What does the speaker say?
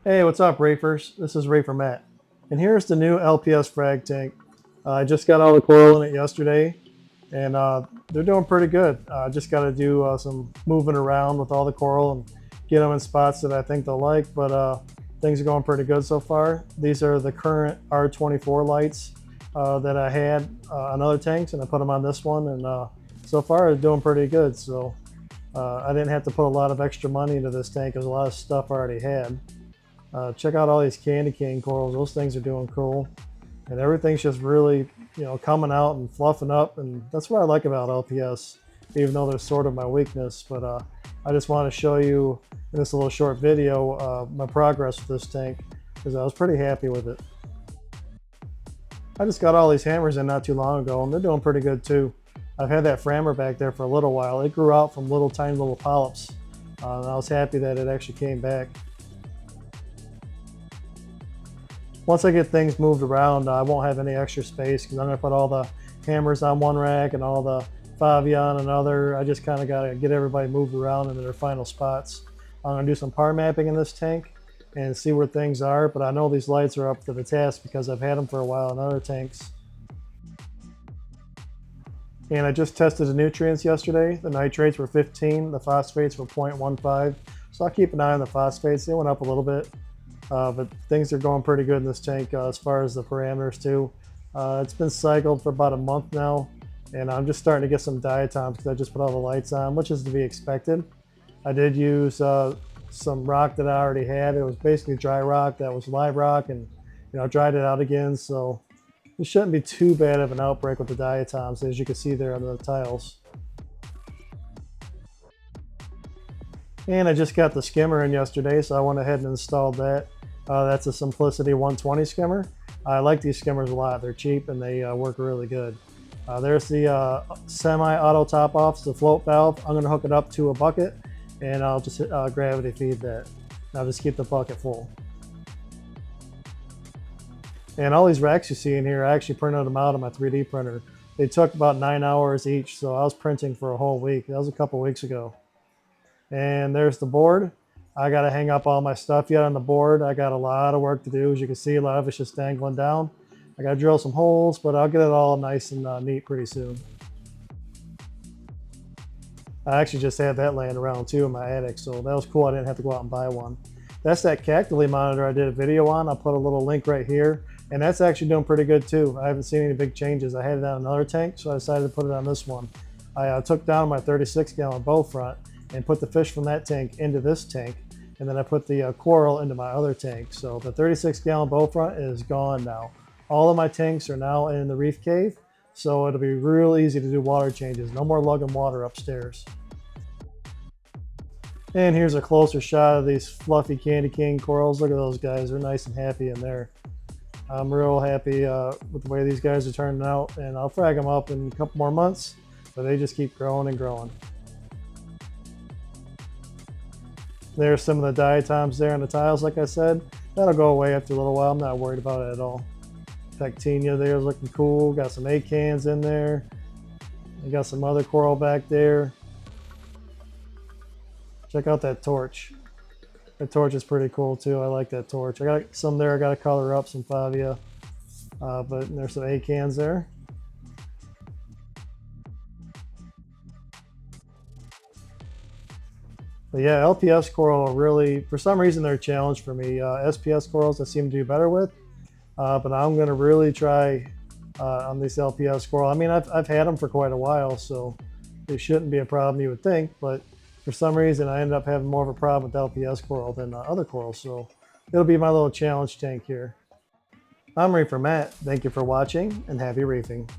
Hey, what's up, Reefers? This is Reefer Matt. And here's the new LPS Frag tank. I just got all the coral in it yesterday, and they're doing pretty good. I just got to do some moving around with all the coral and get them in spots that I think they'll like, but things are going pretty good so far. These are the current R24 lights that I had on other tanks, and I put them on this one, and so far it's doing pretty good. So I didn't have to put a lot of extra money into this tank because a lot of stuff I already had. Check out all these candy cane corals. Those things are doing cool, and everything's just really, coming out and fluffing up, and that's what I like about LPS, even though they're sort of my weakness. But I just want to show you in this little short video my progress with this tank because I was pretty happy with it. I just got all these hammers in not too long ago, and they're doing pretty good too. I've had that frammer back there for a little while. It grew out from little tiny little polyps, and I was happy that it actually came back. Once I get things moved around, I won't have any extra space because I'm going to put all the hammers on one rack and all the favia on another. I just kind of got to get everybody moved around into their final spots. I'm going to do some par mapping in this tank and see where things are, but I know these lights are up to the task because I've had them for a while in other tanks. And I just tested the nutrients yesterday. The nitrates were 15, the phosphates were 0.15. So I'll keep an eye on the phosphates. They went up a little bit. But things are going pretty good in this tank as far as the parameters too. It's been cycled for about a month now, and I'm just starting to get some diatoms because I just put all the lights on, which is to be expected. I did use some rock that I already had. It was basically dry rock that was live rock, and I dried it out again, so it shouldn't be too bad of an outbreak with the diatoms, as you can see there on the tiles. And I just got the skimmer in yesterday, so I went ahead and installed that. That's a Simplicity 120 skimmer. I like these skimmers a lot. They're cheap and they work really good. There's the semi-auto top-offs, the float valve. I'm going to hook it up to a bucket and I'll just gravity feed that. I'll just keep the bucket full. And all these racks you see in here, I actually printed them out on my 3D printer. They took about 9 hours each, so I was printing for a whole week. That was a couple weeks ago. And there's the board. I got to hang up all my stuff yet on the board. I got a lot of work to do. As you can see, a lot of it's just dangling down. I got to drill some holes, but I'll get it all nice and neat pretty soon. I actually just had that laying around too in my attic, so that was cool. I didn't have to go out and buy one. That's that Cactily monitor I did a video on. I'll put a little link right here, and that's actually doing pretty good too. I haven't seen any big changes. I had it on another tank, so I decided to put it on this one. I took down my 36-gallon bow front and put the fish from that tank into this tank, and then I put the coral into my other tank. So the 36-gallon bow front is gone now. All of my tanks are now in the reef cave, so it'll be real easy to do water changes. No more lugging water upstairs. And here's a closer shot of these fluffy candy cane corals. Look at those guys, they're nice and happy in there. I'm real happy with the way these guys are turning out, and I'll frag them up in a couple more months, but they just keep growing and growing. There's some of the diatoms there on the tiles, like I said. That'll go away after a little while. I'm not worried about it at all. Pectinia there is looking cool. Got some acans in there. I got some other coral back there. Check out that torch. That torch is pretty cool too. I like that torch. I got some there I got to color up, some favia. But there's some acans there. But yeah, LPS coral are really, for some reason, they're a challenge for me. SPS corals I seem to do better with, but I'm going to really try on these LPS coral. I mean, I've had them for quite a while, so it shouldn't be a problem you would think, but for some reason I ended up having more of a problem with LPS coral than other corals, so it'll be my little challenge tank here. I'm Reefer Matt. Thank you for watching, and happy reefing.